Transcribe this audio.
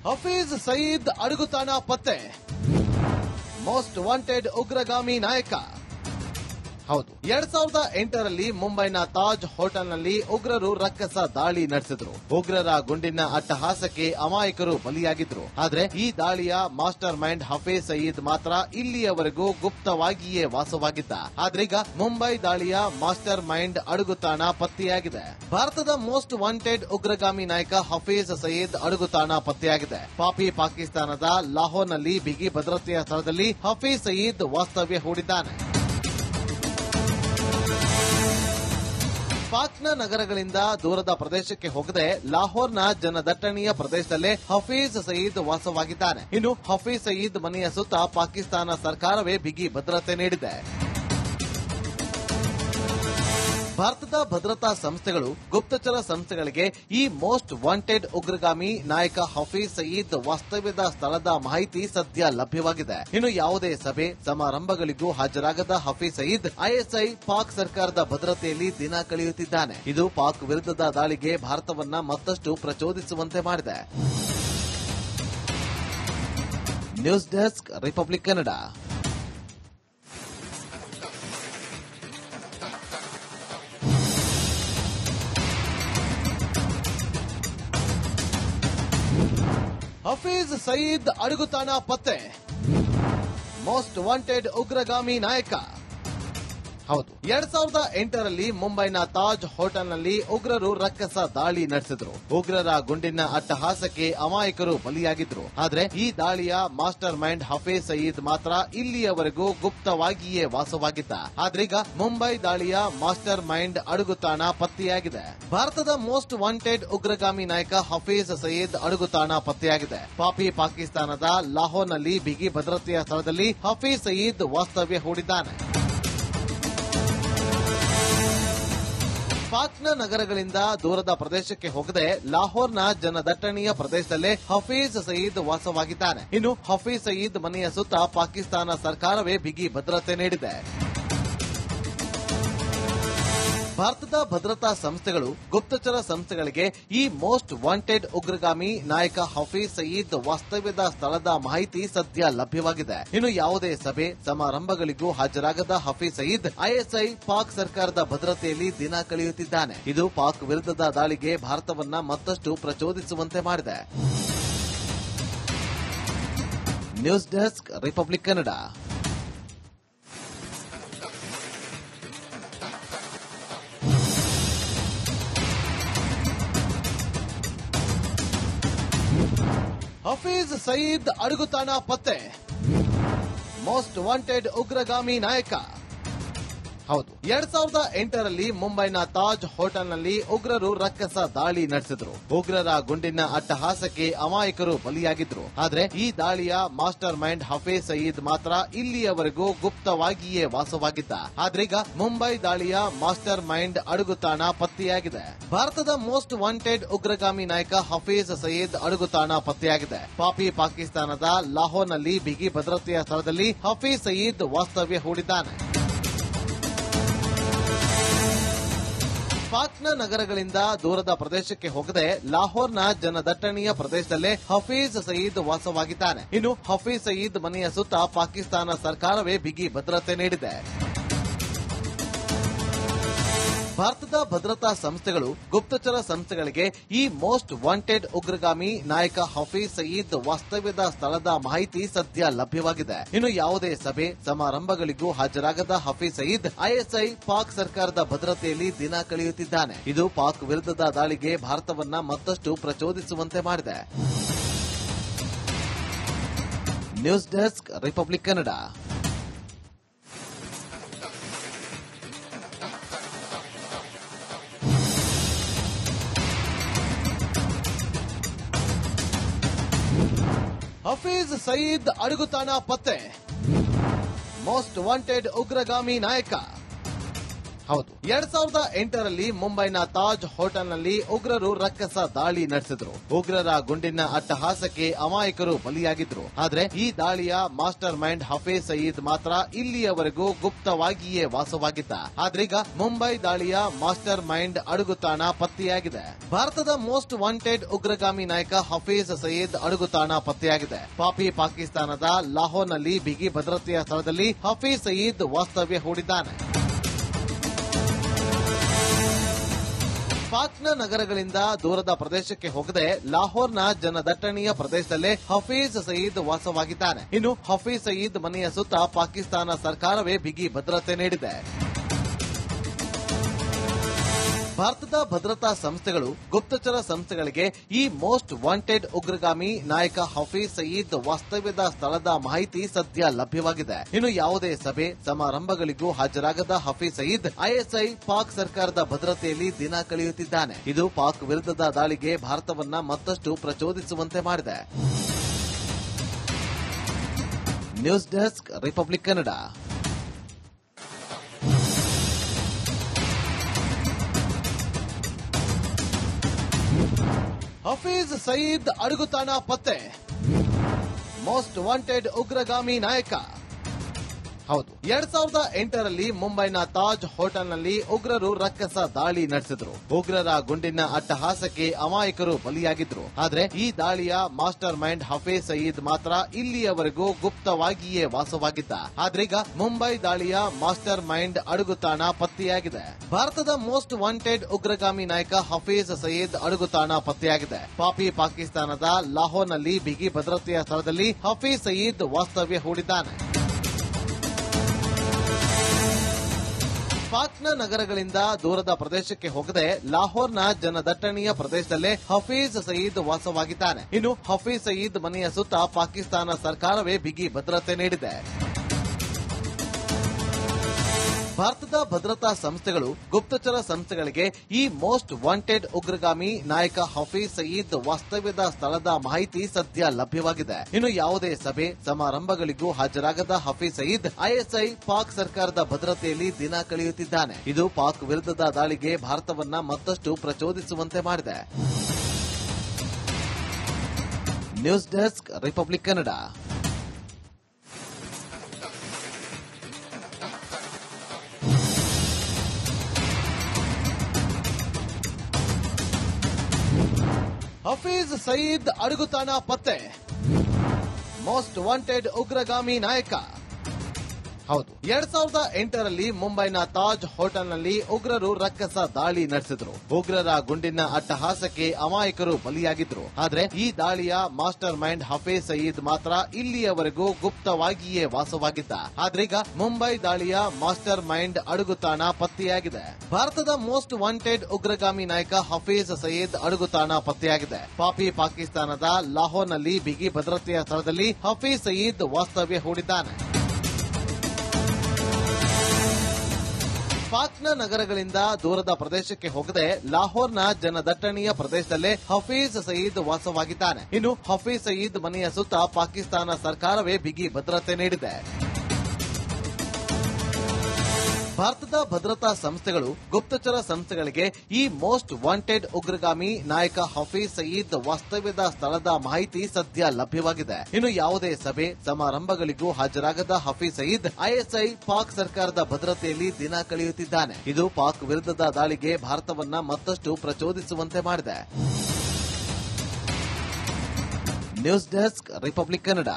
ಹಫೀಜ್ ಸಯೀದ್ ಅಡಗುತಾಣ ಪತ್ತೆ. Most wanted ಉಗ್ರಗಾಮಿ ನಾಯಕ. ಹೌದು, 2008ರಲ್ಲಿ ಮುಂಬೈನ ತಾಜ್ ಹೋಟೆಲ್ನಲ್ಲಿ ಉಗ್ರರು ರಕ್ಕಸ ದಾಳಿ ನಡೆಸಿದ್ರು. ಉಗ್ರರ ಗುಂಡಿನ ಅಟ್ಟಹಾಸಕ್ಕೆ ಅಮಾಯಕರು ಬಲಿಯಾಗಿದ್ರು. ಆದ್ರೆ ಈ ದಾಳಿಯ ಮಾಸ್ಟರ್ ಮೈಂಡ್ ಹಫೀಜ್ ಸಯೀದ್ ಮಾತ್ರ ಇಲ್ಲಿಯವರೆಗೂ ಗುಪ್ತವಾಗಿಯೇ ವಾಸವಾಗಿದ್ದ. ಆದ್ರೀಗ ಮುಂಬೈ ದಾಳಿಯ ಮಾಸ್ಟರ್ ಮೈಂಡ್ ಅಡಗುತಾಣ ಪತ್ತೆಯಾಗಿದೆ. ಭಾರತದ ಮೋಸ್ಟ್ ವಾಂಟೆಡ್ ಉಗ್ರಗಾಮಿ ನಾಯಕ ಹಫೀಜ್ ಸಯೀದ್ ಅಡಗುತಾಣ ಪತ್ತೆಯಾಗಿದೆ. ಪಾಕಿಸ್ತಾನದ ಲಾಹೋರ್ನಲ್ಲಿ ಬಿಗಿ ಭದ್ರತೆಯ ಸ್ಥಳದಲ್ಲಿ ಹಫೀಜ್ ಸಯೀದ್ ವಾಸ್ತವ್ಯ ಹೂಡಿದ್ದಾನೆ. ಪಾಕ್ನ ನಗರಗಳಿಂದ ದೂರದ ಪ್ರದೇಶಕ್ಕೆ ಹೋಗದೆ ಲಾಹೋರ್ನ ಜನದಟ್ಟಣೆಯ ಪ್ರದೇಶದಲ್ಲೇ ಹಫೀಜ್ ಸಯೀದ್ ವಾಸವಾಗಿದ್ದಾನೆ. ಇನ್ನು ಹಫೀಜ್ ಸಯೀದ್ ಮನೆಯ ಸುತ್ತ ಪಾಕಿಸ್ತಾನ ಸರ್ಕಾರವೇ ಬಿಗಿ ಭದ್ರತೆ ನೀಡಿದೆ. ಭಾರತದ ಭದ್ರತಾ ಸಂಸ್ಥೆಗಳು ಗುಪ್ತಚರ ಸಂಸ್ಥೆಗಳಿಗೆ ಈ ಮೋಸ್ಟ್ ವಾಂಟೆಡ್ ಉಗ್ರಗಾಮಿ ನಾಯಕ ಹಫೀಜ್ ಸಯೀದ್ ವಾಸ್ತವ್ಯದ ಸ್ಥಳದ ಮಾಹಿತಿ ಸದ್ಯ ಲಭ್ಯವಾಗಿದೆ. ಇನ್ನು ಯಾವುದೇ ಸಭೆ ಸಮಾರಂಭಗಳಿಗೂ ಹಾಜರಾಗದ ಹಫೀಜ್ ಸಯೀದ್ ಐಎಸ್ಐ ಪಾಕ್ ಸರ್ಕಾರದ ಭದ್ರತೆಯಲ್ಲಿ ದಿನ ಕಳೆಯುತ್ತಿದ್ದಾನೆ. ಇದು ಪಾಕ್ ವಿರುದ್ಧದ ದಾಳಿಗೆ ಭಾರತವನ್ನ ಮತ್ತಷ್ಟು ಪ್ರಚೋದಿಸುವಂತೆ ಮಾಡಿದೆ. News desk, Republic Kannada. Hafiz Saeed ಅಡಗುತಾಣ ಪತ್ತೆ. ಮೋಸ್ಟ್ ವಾಂಟೆಡ್ ಉಗ್ರಗಾಮಿ ನಾಯಕ. ಹೌದು, 2008ರಲ್ಲಿ ಮುಂಬೈನ ತಾಜ್ ಹೋಟೆಲ್ನಲ್ಲಿ ಉಗ್ರರು ರಕ್ಕಸ ದಾಳಿ ನಡೆಸಿದ್ರು. ಉಗ್ರರ ಗುಂಡಿನ ಅಟ್ಟಹಾಸಕ್ಕೆ ಅಮಾಯಕರು ಬಲಿಯಾಗಿದ್ರು. ಆದ್ರೆ ಈ ದಾಳಿಯ ಮಾಸ್ಟರ್ ಮೈಂಡ್ ಹಫೀಜ್ ಸಯೀದ್ ಮಾತ್ರ ಇಲ್ಲಿಯವರೆಗೂ ಗುಪ್ತವಾಗಿಯೇ ವಾಸವಾಗಿದ್ದ. ಆದ್ರೀಗ ಮುಂಬೈ ದಾಳಿಯ ಮಾಸ್ಟರ್ ಮೈಂಡ್ ಅಡಗುತಾಣ ಪತ್ತೆಯಾಗಿದೆ. ಭಾರತದ ಮೋಸ್ಟ್ ವಾಂಟೆಡ್ ಉಗ್ರಗಾಮಿ ನಾಯಕ ಹಫೀಜ್ ಸಯೀದ್ ಅಡಗುತಾಣ ಪತ್ತೆಯಾಗಿದೆ. ಪಾಕಿಸ್ತಾನದ ಲಾಹೋರ್ನಲ್ಲಿ ಬಿಗಿ ಭದ್ರತೆಯ ಸ್ಥಳದಲ್ಲಿ ಹಫೀಜ್ ಸಯೀದ್ ವಾಸ್ತವ್ಯ ಹೂಡಿದ್ದಾನೆ. ಪಾಕ್ನ ನಗರಗಳಿಂದ ದೂರದ ಪ್ರದೇಶಕ್ಕೆ ಹೋಗದೆ ಲಾಹೋರ್ನ ಜನದಟ್ಟಣೆಯ ಪ್ರದೇಶದಲ್ಲೇ ಹಫೀಜ್ ಸಯೀದ್ ವಾಸವಾಗಿದ್ದಾನೆ. ಇನ್ನು ಹಫೀಜ್ ಸಯೀದ್ ಮನೆಯ ಸುತ್ತ ಪಾಕಿಸ್ತಾನ ಸರ್ಕಾರವೇ ಬಿಗಿ ಭದ್ರತೆ ನೀಡಿದೆ. ಭಾರತದ ಭದ್ರತಾ ಸಂಸ್ಥೆಗಳು ಗುಪ್ತಚರ ಸಂಸ್ಥೆಗಳಿಗೆ ಈ ಮೋಸ್ಟ್ ವಾಂಟೆಡ್ ಉಗ್ರಗಾಮಿ ನಾಯಕ ಹಫೀಜ್ ಸಯೀದ್ ವಾಸ್ತವ್ಯದ ಸ್ಥಳದ ಮಾಹಿತಿ ಸದ್ಯ ಲಭ್ಯವಾಗಿದೆ. ಇನ್ನು ಯಾವುದೇ ಸಭೆ ಸಮಾರಂಭಗಳಿಗೂ ಹಾಜರಾಗದ ಹಫೀಜ್ ಸಯೀದ್ ಐಎಸ್ಐ ಪಾಕ್ ಸರ್ಕಾರದ ಭದ್ರತೆಯಲ್ಲಿ ದಿನ ಕಳೆಯುತ್ತಿದ್ದಾನೆ. ಇದು ಪಾಕ್ ವಿರುದ್ಧದ ದಾಳಿಗೆ ಭಾರತವನ್ನ ಮತ್ತಷ್ಟು ಪ್ರಚೋದಿಸುವಂತೆ ಮಾಡಿದೆ. News desk, Republic Kannada. Hafiz Saeed ಅಡಗುತಾಣ ಪತ್ತೆ. ಮೋಸ್ಟ್ ವಾಂಟೆಡ್ ಉಗ್ರಗಾಮಿ ನಾಯಕ. ಹೌದು, 2008ರಲ್ಲಿ ಮುಂಬೈನ ತಾಜ್ ಹೋಟೆಲ್ನಲ್ಲಿ ಉಗ್ರರು ರಕ್ಕಸ ದಾಳಿ ನಡೆಸಿದ್ರು. ಉಗ್ರರ ಗುಂಡಿನ ಅಟ್ಟಹಾಸಕ್ಕೆ ಅಮಾಯಕರು ಬಲಿಯಾಗಿದ್ರು. ಆದ್ರೆ ಈ ದಾಳಿಯ ಮಾಸ್ಟರ್ ಮೈಂಡ್ ಹಫೀಜ್ ಸಯೀದ್ ಮಾತ್ರ ಇಲ್ಲಿಯವರೆಗೂ ಗುಪ್ತವಾಗಿಯೇ ವಾಸವಾಗಿದ್ದ. ಆದ್ರೀಗ ಮುಂಬೈ ದಾಳಿಯ ಮಾಸ್ಟರ್ ಮೈಂಡ್ ಅಡಗುತಾಣ ಪತ್ತೆಯಾಗಿದೆ. ಭಾರತದ ಮೋಸ್ಟ್ ವಾಂಟೆಡ್ ಉಗ್ರಗಾಮಿ ನಾಯಕ ಹಫೀಜ್ ಸಯೀದ್ ಅಡಗುತಾಣ ಪತ್ತೆಯಾಗಿದೆ. ಪಾಕಿಸ್ತಾನದ ಲಾಹೋರ್ನಲ್ಲಿ ಬಿಗಿ ಭದ್ರತೆಯ ಸ್ಥಳದಲ್ಲಿ ಹಫೀಜ್ ಸಯೀದ್ ವಾಸ್ತವ್ಯ ಹೂಡಿದ್ದಾನೆ. ಪಾಕ್ನ ನಗರಗಳಿಂದ ದೂರದ ಪ್ರದೇಶಕ್ಕೆ ಹೋಗದೆ ಲಾಹೋರ್ನ ಜನದಟ್ಟಣೆಯ ಪ್ರದೇಶದಲ್ಲೇ ಹಫೀಜ್ ಸಯೀದ್ ವಾಸವಾಗಿದ್ದಾನೆ. ಇನ್ನು ಹಫೀಜ್ ಸಯೀದ್ ಮನೆಯ ಸುತ್ತ ಪಾಕಿಸ್ತಾನ ಸರ್ಕಾರವೇ ಬಿಗಿ ಭದ್ರತೆ ನೀಡಿದೆ. ಭಾರತದ ಭದ್ರತಾ ಸಂಸ್ಥೆಗಳು ಗುಪ್ತಚರ ಸಂಸ್ಥೆಗಳಿಗೆ ಈ ಮೋಸ್ಟ್ ವಾಂಟೆಡ್ ಉಗ್ರಗಾಮಿ ನಾಯಕ ಹಫೀಜ್ ಸಯೀದ್ ವಾಸ್ತವ್ಯದ ಸ್ಥಳದ ಮಾಹಿತಿ ಸದ್ಯ ಲಭ್ಯವಾಗಿದೆ. ಇನ್ನು ಯಾವುದೇ ಸಭೆ ಸಮಾರಂಭಗಳಿಗೂ ಹಾಜರಾಗದ ಹಫೀಜ್ ಸಯೀದ್ ಐಎಸ್ಐ ಪಾಕ್ ಸರ್ಕಾರದ ಭದ್ರತೆಯಲ್ಲಿ ದಿನ ಕಳೆಯುತ್ತಿದ್ದಾನೆ. ಇದು ಪಾಕ್ ವಿರುದ್ಧದ ದಾಳಿಗೆ ಭಾರತವನ್ನ ಮತ್ತಷ್ಟು ಪ್ರಚೋದಿಸುವಂತೆ ಮಾಡಿದೆ. News desk, Republic Kannada. Hafiz Saeed ಅಡಗುತಾಣ ಪತ್ತೆ. ಮೋಸ್ಟ್ ವಾಂಟೆಡ್ ಉಗ್ರಗಾಮಿ ನಾಯಕ. ಹೌದು, 2008ರಲ್ಲಿ ಮುಂಬೈನ ತಾಜ್ ಹೋಟೆಲ್ನಲ್ಲಿ ಉಗ್ರರು ರಕ್ಕಸ ದಾಳಿ ನಡೆಸಿದ್ರು. ಉಗ್ರರ ಗುಂಡಿನ ಅಟ್ಟಹಾಸಕ್ಕೆ ಅಮಾಯಕರು ಬಲಿಯಾಗಿದ್ರು. ಆದ್ರೆ ಈ ದಾಳಿಯ ಮಾಸ್ಟರ್ ಮೈಂಡ್ ಹಫೀಜ್ ಸಯೀದ್ ಮಾತ್ರ ಇಲ್ಲಿಯವರೆಗೂ ಗುಪ್ತವಾಗಿಯೇ ವಾಸವಾಗಿದ್ದ. ಆದ್ರೀಗ ಮುಂಬೈ ದಾಳಿಯ ಮಾಸ್ಟರ್ ಮೈಂಡ್ ಅಡುಗುತಾಣ ಪತ್ತೆಯಾಗಿದೆ. ಭಾರತದ ಮೋಸ್ಟ್ ವಾಂಟೆಡ್ ಉಗ್ರಗಾಮಿ ನಾಯಕ ಹಫೀಜ್ ಸಯೀದ್ ಅಡುಗುತಾಣ ಪತ್ತೆಯಾಗಿದೆ. ಪಾಕಿಸ್ತಾನದ ಲಾಹೋರ್ನಲ್ಲಿ ಬಿಗಿ ಭದ್ರತೆಯ ಸ್ಥಳದಲ್ಲಿ ಹಫೀಜ್ ಸಯೀದ್ ವಾಸ್ತವ್ಯ ಹೂಡಿದ್ದಾನೆ. ಪಾಕ್ನ ನಗರಗಳಿಂದ ದೂರದ ಪ್ರದೇಶಕ್ಕೆ ಹೋಗದೆ ಲಾಹೋರ್ನ ಜನದಟ್ಟಣೆಯ ಪ್ರದೇಶದಲ್ಲೇ ಹಫೀಜ್ ಸಯೀದ್ ವಾಸವಾಗಿದ್ದಾನೆ. ಇನ್ನು ಹಫೀಜ್ ಸಯೀದ್ ಮನೆಯ ಸುತ್ತ ಪಾಕಿಸ್ತಾನ ಸರ್ಕಾರವೇ ಬಿಗಿ ಭದ್ರತೆ ನೀಡಿದೆ. ಭಾರತದ ಭದ್ರತಾ ಸಂಸ್ಥೆಗಳು ಗುಪ್ತಚರ ಸಂಸ್ಥೆಗಳಿಗೆ ಈ ಮೋಸ್ಟ್ ವಾಂಟೆಡ್ ಉಗ್ರಗಾಮಿ ನಾಯಕ ಹಫೀಜ್ ಸಯೀದ್ ವಾಸ್ತವ್ಯದ ಸ್ಥಳದ ಮಾಹಿತಿ ಸದ್ಯ ಲಭ್ಯವಾಗಿದೆ. ಇನ್ನು ಯಾವುದೇ ಸಭೆ ಸಮಾರಂಭಗಳಿಗೂ ಹಾಜರಾಗದ ಹಫೀಜ್ ಸಯೀದ್ ಐಎಸ್ಐ ಪಾಕ್ ಸರ್ಕಾರದ ಭದ್ರತೆಯಲ್ಲಿ ದಿನ ಕಳೆಯುತ್ತಿದ್ದಾನೆ. ಇದು ಪಾಕ್ ವಿರುದ್ಧದ ದಾಳಿಗೆ ಭಾರತವನ್ನ ಮತ್ತಷ್ಟು ಪ್ರಚೋದಿಸುವಂತೆ ಮಾಡಿದೆ. News desk, Republic Kannada. Hafiz Saeed ಅಡುಗುತಾಣ ಪತ್ತೆ, ಮೋಸ್ಟ್ ವಾಂಟೆಡ್ ಉಗ್ರಗಾಮಿ ನಾಯಕ. ಹೌದು, 2008ರಲ್ಲಿ ಮುಂಬೈನ ತಾಜ್ ಹೋಟೆಲ್ನಲ್ಲಿ ಉಗ್ರರು ರಕ್ಕಸ ದಾಳಿ ನಡೆಸಿದ್ರು. ಉಗ್ರರ ಗುಂಡಿನ ಅಟ್ಟಹಾಸಕ್ಕೆ ಅಮಾಯಕರು ಬಲಿಯಾಗಿದ್ರು. ಆದ್ರೆ ಈ ದಾಳಿಯ ಮಾಸ್ಟರ್ ಮೈಂಡ್ ಹಫೀಜ್ ಸಯೀದ್ ಮಾತ್ರ ಇಲ್ಲಿಯವರೆಗೂ ಗುಪ್ತವಾಗಿಯೇ ವಾಸವಾಗಿದ್ದ. ಆದ್ರೀಗ ಮುಂಬೈ ದಾಳಿಯ ಮಾಸ್ಟರ್ ಮೈಂಡ್ ಅಡುಗುತಾಣ ಪತ್ತೆಯಾಗಿದೆ. ಭಾರತದ ಮೋಸ್ಟ್ ವಾಂಟೆಡ್ ಉಗ್ರಗಾಮಿ ನಾಯಕ ಹಫೀಜ್ ಸಯೀದ್ ಅಡುಗುತಾಣ ಪತ್ತೆಯಾಗಿದೆ. ಪಾಕಿಸ್ತಾನದ ಲಾಹೋರ್ನಲ್ಲಿ ಬಿಗಿ ಭದ್ರತೆಯ ಸ್ಥಳದಲ್ಲಿ ಹಫೀಜ್ ಸಯೀದ್ ವಾಸ್ತವ್ಯ ಹೂಡಿದ್ದಾನೆ. ಪಾಕ್ನ ನಗರಗಳಿಂದ ದೂರದ ಪ್ರದೇಶಕ್ಕೆ ಹೋಗದೆ ಲಾಹೋರ್ನ ಜನದಟ್ಟಣೆಯ ಪ್ರದೇಶದಲ್ಲೇ ಹಫೀಜ್ ಸಯೀದ್ ವಾಸವಾಗಿದ್ದಾನೆ. ಇನ್ನು ಹಫೀಜ್ ಸಯೀದ್ ಮನೆಯ ಸುತ್ತ ಪಾಕಿಸ್ತಾನ ಸರ್ಕಾರವೇ ಬಿಗಿ ಭದ್ರತೆ ನೀಡಿದೆ. ಭಾರತದ ಭದ್ರತಾ ಸಂಸ್ಥೆಗಳು ಗುಪ್ತಚರ ಸಂಸ್ಥೆಗಳಿಗೆ ಈ ಮೋಸ್ಟ್ ವಾಂಟೆಡ್ ಉಗ್ರಗಾಮಿ ನಾಯಕ ಹಫೀಜ್ ಸಯೀದ್ ವಾಸ್ತವ್ಯದ ಸ್ಥಳದ ಮಾಹಿತಿ ಸದ್ಯ ಲಭ್ಯವಾಗಿದೆ. ಇನ್ನು ಯಾವುದೇ ಸಭೆ ಸಮಾರಂಭಗಳಿಗೂ ಹಾಜರಾಗದ ಹಫೀಜ್ ಸಯೀದ್ ಐಎಸ್ಐ ಪಾಕ್ ಸರ್ಕಾರದ ಭದ್ರತೆಯಲ್ಲಿ ದಿನ ಕಳೆಯುತ್ತಿದ್ದಾನೆ. ಇದು ಪಾಕ್ ವಿರುದ್ಧದ ದಾಳಿಗೆ ಭಾರತವನ್ನ ಮತ್ತಷ್ಟು ಪ್ರಚೋದಿಸುವಂತೆ ಮಾಡಿದೆ. News desk, Republic Kannada. Hafiz Saeed ಅಡುಗುತಾಣ ಪತ್ತೆ, ಮೋಸ್ಟ್ ವಾಂಟೆಡ್ ಉಗ್ರಗಾಮಿ ನಾಯಕ. ಹೌದು, 2008ರಲ್ಲಿ ಮುಂಬೈನ ತಾಜ್ ಹೋಟೆಲ್ನಲ್ಲಿ ಉಗ್ರರು ರಕ್ಕಸ ದಾಳಿ ನಡೆಸಿದ್ರು. ಉಗ್ರರ ಗುಂಡಿನ ಅಟ್ಟಹಾಸಕ್ಕೆ ಅಮಾಯಕರು ಬಲಿಯಾಗಿದ್ರು. ಆದ್ರೆ ಈ ದಾಳಿಯ ಮಾಸ್ಟರ್ ಮೈಂಡ್ ಹಫೀಜ್ ಸಯೀದ್ ಮಾತ್ರ ಇಲ್ಲಿಯವರೆಗೂ ಗುಪ್ತವಾಗಿಯೇ ವಾಸವಾಗಿದ್ದ. ಆದ್ರೀಗ ಮುಂಬೈ ದಾಳಿಯ ಮಾಸ್ಟರ್ ಮೈಂಡ್ ಅಡುಗುತಾಣ ಪತ್ತೆಯಾಗಿದೆ. ಭಾರತದ ಮೋಸ್ಟ್ ವಾಂಟೆಡ್ ಉಗ್ರಗಾಮಿ ನಾಯಕ ಹಫೀಜ್ ಸಯೀದ್ ಅಡುಗುತಾಣ ಪತ್ತೆಯಾಗಿದೆ. ಪಾಕಿಸ್ತಾನದ ಲಾಹೋರ್ನಲ್ಲಿ ಬಿಗಿ ಭದ್ರತೆಯ ಸ್ಥಳದಲ್ಲಿ ಹಫೀಜ್ ಸಯೀದ್ ವಾಸ್ತವ್ಯ ಹೂಡಿದ್ದಾನೆ. ಪಾಕ್ನ ನಗರಗಳಿಂದ ದೂರದ ಪ್ರದೇಶಕ್ಕೆ ಹೋಗದೆ ಲಾಹೋರ್ನ ಜನದಟ್ಟಣೆಯ ಪ್ರದೇಶದಲ್ಲೇ ಹಫೀಜ್ ಸಯೀದ್ ವಾಸವಾಗಿದ್ದಾನೆ. ಇನ್ನು ಹಫೀಜ್ ಸಯೀದ್ ಮನೆಯ ಸುತ್ತ ಪಾಕಿಸ್ತಾನ ಸರ್ಕಾರವೇ ಬಿಗಿ ಭದ್ರತೆ ನೀಡಿದೆ. ಭಾರತದ ಭದ್ರತಾ ಸಂಸ್ಥೆಗಳು ಗುಪ್ತಚರ ಸಂಸ್ಥೆಗಳಿಗೆ ಈ ಮೋಸ್ಟ್ ವಾಂಟೆಡ್ ಉಗ್ರಗಾಮಿ ನಾಯಕ ಹಫೀಜ್ ಸಯೀದ್ ವಾಸ್ತವ್ಯದ ಸ್ಥಳದ ಮಾಹಿತಿ ಸದ್ಯ ಲಭ್ಯವಾಗಿದೆ. ಇನ್ನು ಯಾವುದೇ ಸಭೆ ಸಮಾರಂಭಗಳಿಗೂ ಹಾಜರಾಗದ ಹಫೀಜ್ ಸಯೀದ್ ಐಎಸ್ಐ ಪಾಕ್ ಸರ್ಕಾರದ ಭದ್ರತೆಯಲ್ಲಿ ದಿನ ಕಳೆಯುತ್ತಿದ್ದಾನೆ. ಇದು ಪಾಕ್ ವಿರುದ್ಧದ ದಾಳಿಗೆ ಭಾರತವನ್ನ ಮತ್ತಷ್ಟು ಪ್ರಚೋದಿಸುವಂತೆ ಮಾಡಿದೆ. News desk, Republic Kannada.